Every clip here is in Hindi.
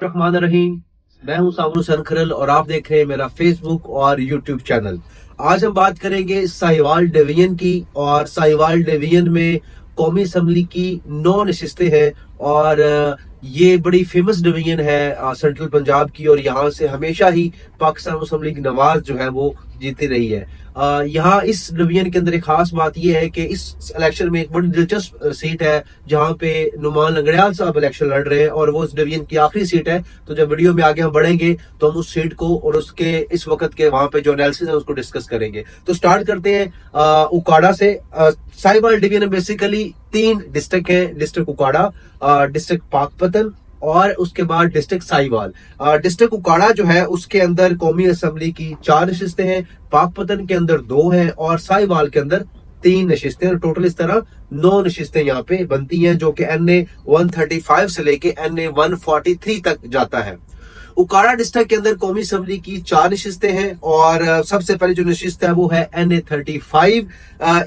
रहमान रहीम। मैं हूं सामरू सनखरल और आप देख रहे हैं मेरा फेसबुक और यूट्यूब चैनल। आज हम बात करेंगे साहिवाल डिवीजन की। और साहिवाल डिवीजन में कौमी असम्बली की 9 नशिस्तें हैं और ये बड़ी फेमस डिवीजन है सेंट्रल पंजाब की। और यहाँ से हमेशा ही पाकिस्तान मुस्लिम लीग नवाज जो है वो जीती रही है। यहाँ इस डिवीजन के अंदर एक खास बात यह है कि इस इलेक्शन में एक बड़ी दिलचस्प सीट है जहां पे नुमान लंगड़ियाल साहब इलेक्शन लड़ रहे हैं और वो इस डिवीजन की आखिरी सीट है। तो जब वीडियो में आगे हम बढ़ेंगे तो हम उस सीट को और उसके इस वक्त के वहां पे जो एनालिसिस है उसको डिस्कस करेंगे। तो स्टार्ट करते हैं उकाड़ा से। साहिवाल डिवीजन में बेसिकली 3 डिस्ट्रिक्ट है। डिस्ट्रिक्ट उकाड़ा, डिस्ट्रिक्ट पाकपतन और उसके बाद डिस्ट्रिक्ट साहिवाल। डिस्ट्रिक्ट उकाड़ा जो है उसके अंदर कौमी असेंबली की 4 नशिस्तें हैं, पाकपतन के अंदर 2 हैं और साहिवाल के अंदर 3 नशिस्तें। टोटल इस तरह 9 नशिस्तें यहाँ पे बनती हैं जो कि NA 135 से लेके NA 143 तक जाता है। उकाड़ा डिस्ट्रिक्ट के अंदर कौमी असेंबली की 4 नशिस्तें हैं और सबसे पहले जो नशिस्त है वो है NA 35।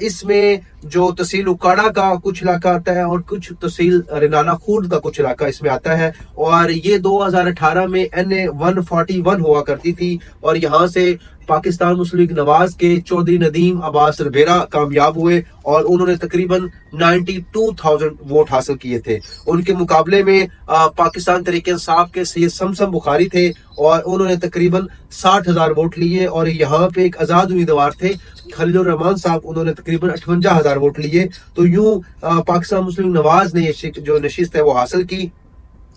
इसमें जो तहसील उकाड़ा का कुछ इलाका आता है और कुछ तहसील रिनाला खूर्द का कुछ इलाका इसमें आता है। और ये 2018 में NA 141 हुआ करती थी और यहाँ से पाकिस्तान मुस्लिम लीग नवाज के चौधरी नदीम अब्बास रबेरा कामयाब हुए और उन्होंने तकरीबन 92,000 वोट हासिल किए थे। उनके मुकाबले में पाकिस्तान तहरीक इंसाफ के सैयद समसम बुखारी थे और उन्होंने तकरीबन 60,000 वोट लिए। और यहाँ पे एक आजाद उम्मीदवार थे खलीलुर रहमान साहब, उन्होंने तकरीबन 58,000 वोट लिए। तो यूं पाकिस्तान मुस्लिम नवाज ने ये जो नशिस्त है वो हासिल की।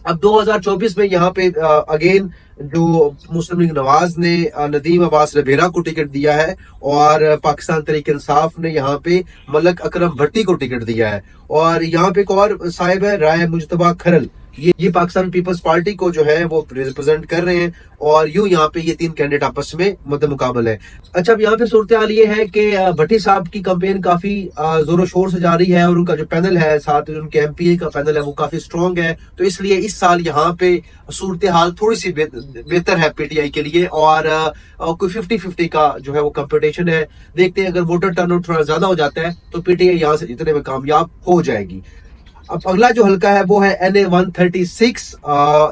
अब 2024 में यहाँ पे अगेन जो मुस्लिम लीग नवाज ने नदीम अब्बास रबेरा को टिकट दिया है और पाकिस्तान तहरीक इंसाफ ने यहाँ पे मलक अकरम भट्टी को टिकट दिया है। और यहाँ पे एक और साहिब है राय मुजतबा खरल, ये पाकिस्तान पीपल्स पार्टी को जो है वो रिप्रेजेंट कर रहे हैं। और यूं यहाँ पे ये 3 कैंडिडेट आपस में मद्दे मुकाबल है। अच्छा, अब यहाँ पे सूरत हाल ये है कि भट्टी साहब की कैंपेन काफी जोरों शोर से जा रही है और उनका जो पैनल है, साथ ही उनके MPA का पैनल है, वो काफी स्ट्रॉन्ग है। तो इसलिए इस साल यहाँ पे सूरत हाल थोड़ी सी बेहतर है PTI के लिए और कोई 50-50 का जो है वो कंपटीशन है। देखते हैं, अगर वोटर टर्नआउट थोड़ा ज्यादा हो जाता है तो PTI यहाँ से जीतने में कामयाब हो जाएगी। अब अगला जो हल्का है वो है NA 136।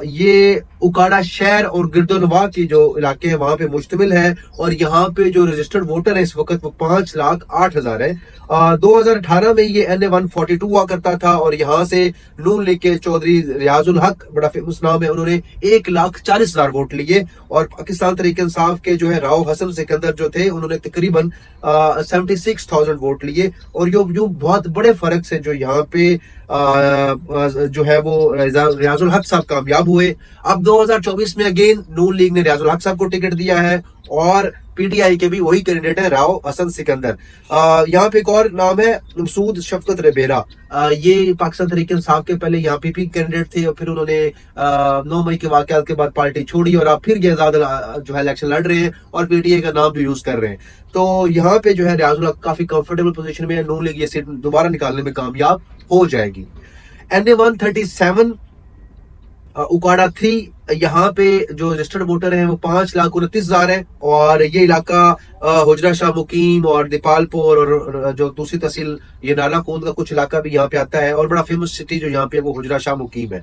ये उकाड़ा शहर और गिरदोनवा की जो इलाके हैं वहां पे मुश्तमिल है और यहाँ पे जो रजिस्टर्ड वोटर है इस वक्त वो 5,08,000 है। 2018 में ये NA 142 हुआ करता था और यहाँ से नून लीग के चौधरी रियाजुल हक, बड़ा फेमस नाम है, उन्होंने 1,40,000 वोट लिए। और पाकिस्तान तहरीक इंसाफ के जो है राव हसन सिकंदर जो थे उन्होंने तकरीबन 76,000 वोट लिए। और यो बहुत बड़े फर्क से जो यहाँ पे जो है वो रियाजुल हक साहब कामयाब हुए। अब 2024 में अगेन नून लीग ने रियाजुल हक साहब को टिकट दिया है और PTI के भी वही कैंडिडेट है राव हसन सिकंदर। यहाँ पे एक और नाम है मसूद शफकत रबेरा। ये पाकिस्तान तहरीक इंसाफ के पहले यहाँ PP कैंडिडेट थे और फिर उन्होंने 9 मई के वाकयात के बाद पार्टी छोड़ी और अब फिर ये आजाद जो है इलेक्शन लड़ रहे हैं और PTI का नाम भी यूज कर रहे हैं। तो यहाँ पे जो है रियाजुल हक काफी कंफर्टेबल पोजीशन में है, नून लीग ये सीट दोबारा निकालने में कामयाब हो जाएगी। NA 137 उकाड़ा 3, यहाँ पे जो रजिस्टर्ड वोटर हैं वो 5,29,000 है और ये इलाका हुजरा शाह मुकीम और दीपालपुर और जो दूसरी तहसील ये नाला कूद का कुछ इलाका भी यहाँ पे आता है। और बड़ा फेमस सिटी जो यहाँ पे वो हुजरा शाह मुकीम है।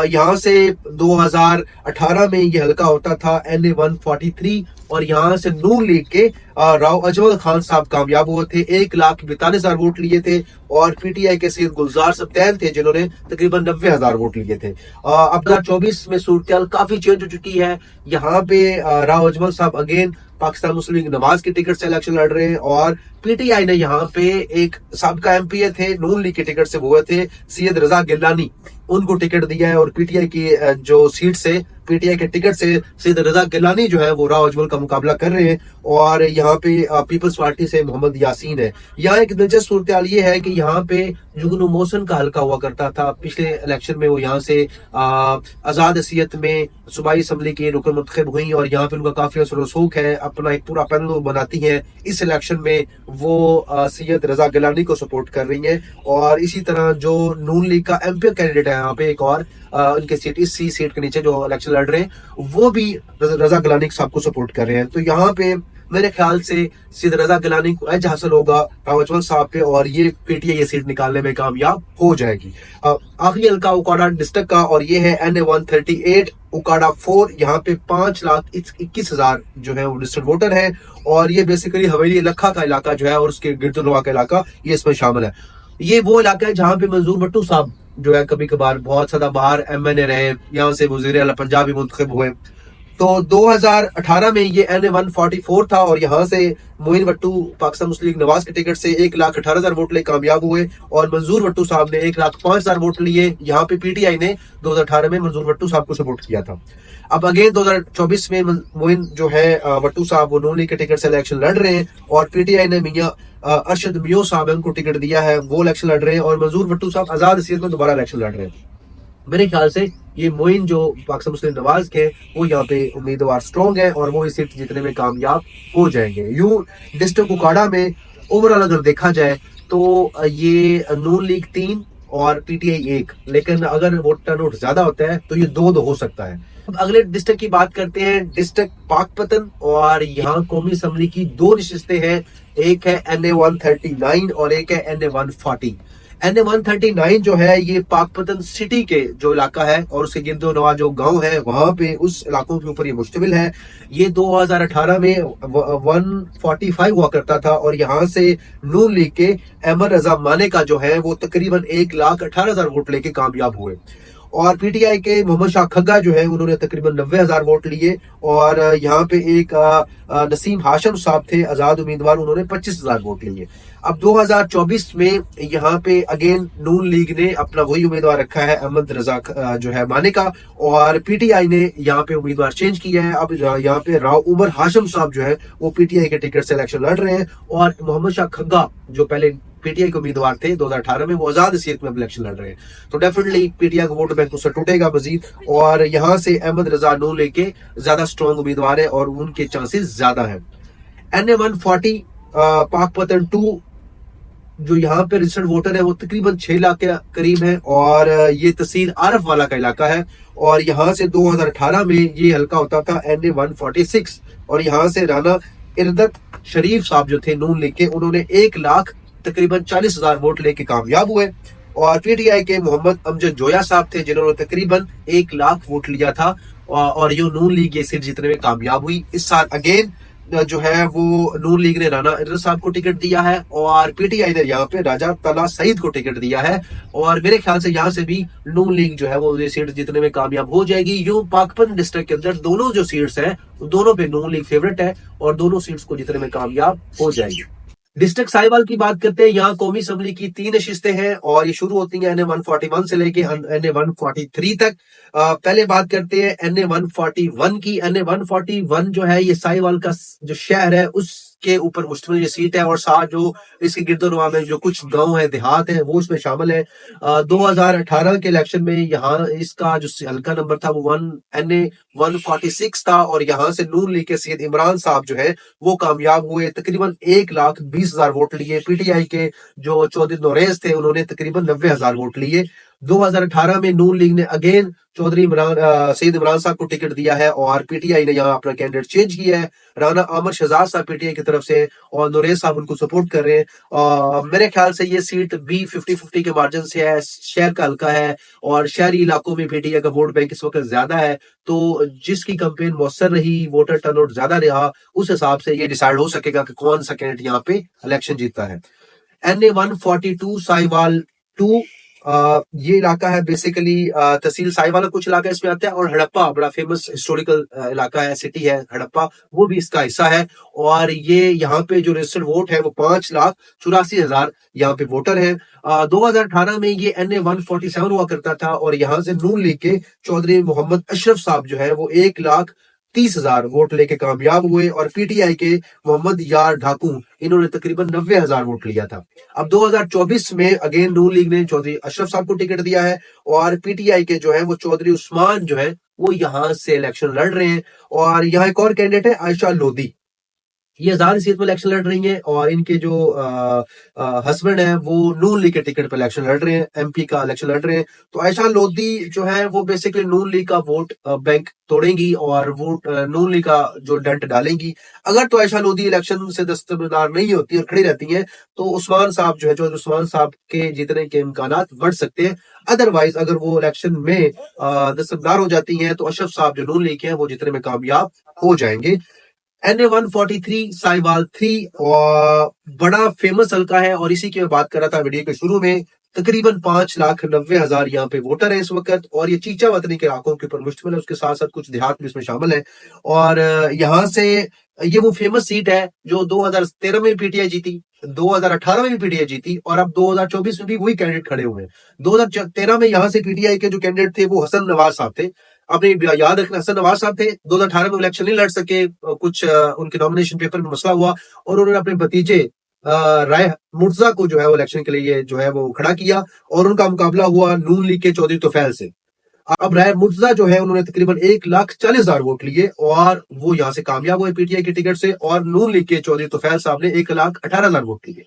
यहाँ से 2018 में ये हल्का होता था NA 143 और यहाँ से नून लीग के राव अजमल खान साहब कामयाब हुए थे, 1,42,000 वोट लिए थे। और PTI के सैयद गुलजार सब्तैन थे जिन्होंने तकरीबन 90,000 वोट लिए थे। अब 2024 में सूरत काफी चेंज हो चुकी है। यहाँ पे राव अजमल साहब अगेन पाकिस्तान मुस्लिम लीग नवाज के टिकट से इलेक्शन लड़ रहे हैं और PTI ने यहाँ पे एक साबका MPA थे नून लीग के टिकट से हुए थे सैयद रजा गिलानी, उनको टिकट दिया है। और PTI की जो सीट से PTI के टिकट से सैयद रजा गिलानी जो है वो राव अजमल का मुकाबला कर रहे हैं। और यहाँ पे पीपल्स पार्टी से मोहम्मद यासीन है। यहाँ एक दिलचस्प सूरत हाल ये है कि यहाँ पे जुगनू मोहसिन का हल्का हुआ करता था, पिछले इलेक्शन में वो यहाँ से आजाद हैसियत में सूबाई असम्बली की रुकन मुंतखब हुई और यहाँ पे उनका काफी असर रसूख है, अपना एक पूरा पैनल बनाती है। इस इलेक्शन में वो सैयद रजा गिलानी को सपोर्ट कर रही है। और इसी तरह जो नून लीग का MPA कैंडिडेट है यहाँ पे एक और उनके सीट, इस सीट के नीचे जो इलेक्शन लड़ रहे हैं वो भी रजा गिलानी साहब को सपोर्ट कर रहे हैं। तो यहाँ पे मेरे ख्याल से सैयद रजा गिलानी को एज हासिल होगा रावचवल साहब पे और ये पीटीआई ये सीट निकालने में कामयाब हो जाएगी। आखिरी हल्का उकाड़ा डिस्ट्रिक्ट का और ये है NA-138 उकाड़ा 4। यहाँ पे 5,21,000 जो है वो रजिस्टर्ड वोटर है और ये बेसिकली हवेली लखा का इलाका जो है और उसके गिरदुनवा का इलाका ये इसमें शामिल है। ये वो इलाका है जहाँ पे मंजूर भट्टू साहब जो है कभी कभार बहुत ज्यादा बाहर MNA रहे, यहाँ से वजीर आला पंजाब भी मुंतखब हुए। तो 2018 में ये NA-144 था और यहाँ से मोइन भट्टू पाकिस्तान मुस्लिम लीग नवाज के टिकट से 1,18,000 वोट ले कामयाब हुए और मंजूर भट्टू साहब ने 1,05,000 वोट लिए। यहाँ पे पीटीआई ने 2018 में मंजूर भट्टू साहब को सपोर्ट किया था। अब अगेन 2024 में मोइन जो है भट्टू साहब वो नून लीग के टिकट से इलेक्शन लड़ रहे हैं और पीटीआई ने मियां अरशद मियो साहब उनको टिकट दिया है, वो इलेक्शन लड़ रहे हैं और मंजूर भट्टू साहब आजाद सीट में दोबारा इलेक्शन लड़ रहे हैं। मेरे ख्याल से ये मोइन जो पाकिस्तान मुस्लिम नवाज के वो यहाँ पे उम्मीदवार स्ट्रॉन्ग है और वो इस सीट जीतने में कामयाब हो जाएंगे। यूं डिस्ट्रिक्ट उकाड़ा में ओवरऑल अगर देखा जाए तो ये नून लीग 3 और पीटीआई 1, लेकिन अगर वोट टर्नआउट ज्यादा होता है तो ये 2-2 हो सकता है। अब अगले डिस्ट्रिक्ट की बात करते हैं, डिस्ट्रिक्ट पाकपतन, और यहाँ कौमी असम्बली की 2 नशिस्तें हैं, एक है NA-139 और एक है NA-140। NA-139 जो है ये पाकपतन सिटी के जो इलाका है और उसके गिरदो नवा जो गांव है वहां पे उस इलाकों के ऊपर ये मुश्तमिल है। ये 2018 में 145 हुआ करता था और यहाँ से नून लीग के अहमद रजा माने का जो है वो तकरीबन 1,18,000 वोट लेके कामयाब हुए और पीटीआई के मोहम्मद शाह खग्गा जो है उन्होंने तकरीबन 90,000 वोट लिए और यहाँ पे एक नसीम हाशम साहब थे आजाद उम्मीदवार, उन्होंने 25,000 वोट लिए। अब 2024 में यहाँ पे अगेन नून लीग ने अपना वही उम्मीदवार रखा है अहमद रजा जो है माने का और पीटीआई ने यहाँ पे उम्मीदवार चेंज किया है। अब यहाँ पे राव उमर हाशम साहब जो है वो पीटीआई के टिकट से इलेक्शन लड़ रहे हैं और मोहम्मद शाह खग्गा जो पहले पीटीआई के उम्मीदवार थे 2018 में वो आजाद सीट में इलेक्शन लड़ रहे हैं। तो डेफिनेटली पीटीआई का वोट बैंक उससे टूटेगा मजीद और यहाँ से अहमद रजा नून लेके ज्यादा स्ट्रॉन्ग उम्मीदवार है और उनके चांसेस ज्यादा है। NA-140 पाकपतन 2 जो यहाँ पे रजिस्टर्ड वोटर है वो तकरीबन 6 लाख के करीब है और ये तहसील आरफ वाला का इलाका है और यहाँ से 2018 में ये हल्का होता था NA-146 और यहाँ से राना इरदत शरीफ साहब जो थे नून लीग के उन्होंने 1 लाख तकरीबन 40,000 वोट लेके कामयाब हुए और पीटीआई के मोहम्मद अमजद जोया साहब थे जिन्होंने तकरीबन 1 लाख वोट लिया था और ये नून लीग ये सीट जीतने में कामयाब हुई। इस साल अगेन जो है वो नून लीग ने राना इरदत साहब को टिकट दिया है और पीटीआई ने यहाँ पे राजा तला सईद को टिकट दिया है और मेरे ख्याल से यहाँ से भी नून लीग जो है वो ये सीट जीतने में कामयाब हो जाएगी। यूं पाकपतन डिस्ट्रिक्ट के अंदर दोनों जो सीट्स हैं दोनों पे नून लीग फेवरेट है और दोनों सीट्स को जीतने में कामयाब हो जाएगी। डिस्ट्रिक्ट साहिवाल की बात करते हैं, यहाँ कौमी असम्बली की 3 नशिस्तें हैं और ये शुरू होती हैं NA-141 से लेके NA-143 तक। पहले बात करते हैं NA-141 की। NA-141 जो है ये साहिवाल का जो शहर है उसके ऊपर मुश्तमिल ये सीट है और साथ जो इसके गिरदोनवा में जो कुछ गांव है देहात है वो इसमें शामिल है। 2018 के इलेक्शन में यहाँ इसका जो हल्का नंबर था वो NA-146 था और यहाँ से नून लीग के सैयद इमरान साहब जो है वो कामयाब हुए, तकरीबन 1,20,000 वोट लिए। पीटीआई के जो चौधरी नोरेज थे उन्होंने तकरीबन 90,000 वोट लिए। 2018 में नून लीग ने अगेन चौधरी सैयद इमरान साहब को टिकट दिया है और पीटीआई ने यहाँ अपना कैंडिडेट चेंज किया है। राना आमर शहजाद साहब पीटीआई की तरफ से और नोरेज साहब उनको सपोर्ट कर रहे हैं। मेरे ख्याल से ये सीट भी 50-50 के मार्जिन से है, शहर का हल्का है और शहरी इलाकों में पीटीआई का वोट बैंक इस वक्त ज्यादा है, तो जिसकी कैंपेन मौसर रही, वोटर टर्नआउट ज्यादा रहा, उस हिसाब से ये डिसाइड हो सकेगा कि कौन सा कैंडिडेट यहाँ पे इलेक्शन जीतता है। NA-142 साहिवाल 2 ये इलाका है बेसिकली तहसील साहिवाल कुछ इलाका इसमें आता है और हड़प्पा बड़ा फेमस हिस्टोरिकल इलाका है, सिटी है हड़प्पा, वो भी इसका हिस्सा है और ये यहाँ पे जो रजिस्टर्ड वोट है वो 5,84,000 यहाँ पे वोटर है। 2018 में ये NA-147 हुआ करता था और यहाँ से नून लीग के चौधरी मोहम्मद अशरफ साहब जो है वो 1,30,000 वोट लेके कामयाब हुए और पीटीआई के मोहम्मद यार ढाकू इन्होंने तकरीबन 90,000 वोट लिया था। अब 2024 में अगेन नून लीग ने चौधरी अशरफ साहब को टिकट दिया है और पीटीआई के जो है वो चौधरी उस्मान जो है वो यहाँ से इलेक्शन लड़ रहे हैं और यहाँ एक और कैंडिडेट है आयशा लोधी। ये आजाद सीट में इलेक्शन लड़ रही हैं और इनके जो हस्बैंड हैं वो नून लीग के टिकट पर इलेक्शन लड़ रहे हैं, एमपी का इलेक्शन लड़ रहे हैं। तो आयशा लोधी जो है वो बेसिकली नून लीग का वोट बैंक तोड़ेंगी और वोट नून लीग का जो डंट डालेंगी। अगर तो आयशा लोधी इलेक्शन से दस्तबरदार नहीं होती और खड़ी रहती हैं तो उस्मान साहब जो है, जो उस्मान साहब के जीतने के इम्कानात बढ़ सकते हैं। अदरवाइज अगर वो इलेक्शन में दस्तबरदार हो जाती हैं तो अशरफ साहब जो नून लीग के हैं वो जीतने में कामयाब हो जाएंगे। NA-143 साहिवाल 3 और बड़ा फेमस हल्का है और इसी की मैं बात कर रहा था वीडियो के शुरू में। तकरीबन 5,90,000 यहाँ पे वोटर है इस वक्त और ये चीचा वतनी के इलाकों के ऊपर मुश्तमिल है। उसके साथ साथ कुछ देहात भी इसमें शामिल है और यहाँ से ये वो फेमस सीट है जो 2013 में पीटीआई जीती, 2018 में भी पीटीआई जीती और अब 2024 में भी वही कैंडिडेट खड़े हुए हैं। 2013 में यहाँ से पीटीआई के जो कैंडिडेट थे वो हसन नवाज साहब थे। आपने याद रखना, हसन नवाज साहब थे, 2018 में इलेक्शन नहीं लड़ सके, कुछ उनके नॉमिनेशन पेपर में मसला हुआ और उन्होंने अपने भतीजे राय मुर्तजा को जो है वो इलेक्शन के लिए जो है वो खड़ा किया और उनका मुकाबला हुआ नून लीग के चौधरी तोफैल से। अब राय मुर्तजा जो है उन्होंने तकरीबन 1,40,000 वोट लिए और वो यहाँ से कामयाब हुए पीटीआई के टिकट से और नून लीग के चौधरी तोफैल साहब ने 1,18,000 वोट लिए।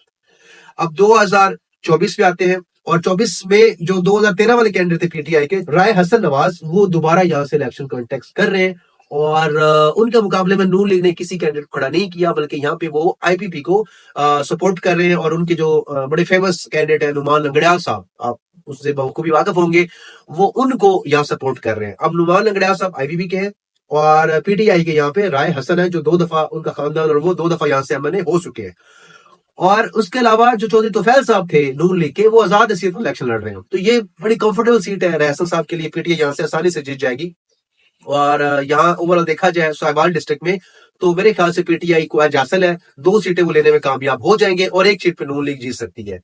अब 2024 में आते हैं और 24 में जो 2013 वाले कैंडिडेट थे पीटीआई के राय हसन नवाज, वो दोबारा यहाँ से इलेक्शन कंटेस्ट कर रहे हैं और उनके मुकाबले में नून लीग ने किसी कैंडिडेट को खड़ा नहीं किया बल्कि यहाँ पे वो आईपीपी को सपोर्ट कर रहे हैं और उनके जो बड़े फेमस कैंडिडेट है नुमान लंगड़ियाल साहब, आप उससे बखूबी वाकिफ होंगे, वो उनको यहाँ सपोर्ट कर रहे हैं। अब नुमान लंगड़ियाल साहब आईपीपी के हैं और पीटीआई के यहाँ पे राय हसन है जो 2 दफा उनका खानदान और वो 2 दफा यहाँ से एमएनए हो चुके हैं। और उसके अलावा जो चौधरी तोफैल साहब थे नून लीग के, वो आजाद सीट पर इलेक्शन लड़ रहे हैं। तो ये बड़ी कंफर्टेबल सीट है रहसन साहब के लिए, पीटीआई यहाँ से आसानी से जीत जाएगी। और यहाँ ओवरऑल देखा जाए साहिवाल डिस्ट्रिक्ट में तो मेरे ख्याल से पीटीआई को आज हासिल है, 2 सीटें वो लेने में कामयाब हो जाएंगे और 1 सीट पे नून लीग जीत सकती है।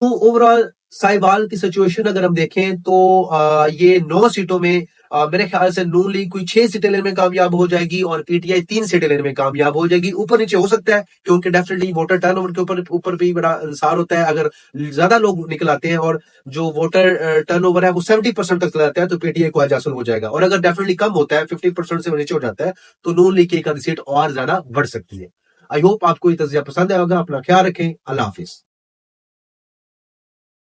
तो ओवरऑल साहिवाल की सिचुएशन अगर हम देखें तो ये 9 सीटों में मेरे ख्याल से नून लीग कोई 6 सीटें लेने में कामयाब हो जाएगी और पीटीआई 3 सीटें लेने में कामयाब हो जाएगी। ऊपर नीचे हो सकता है क्योंकि डेफिनेटली वोटर टर्नओवर के ऊपर भी बड़ा इंसार होता है। अगर ज्यादा लोग निकल आते हैं और जो वोटर टर्नओवर है वो 70% तक चला जाता है तो पीटीआई को आज हासिल हो जाएगा और अगर डेफिनेटली कम होता है 50% से नीचे हो जाता है तो नून लीग की एक आधी सीट और ज्यादा बढ़ सकती है। आई होप आपको ये तजिया पसंद आएगा। अपना ख्याल रखें। अल्लाह हाफिज।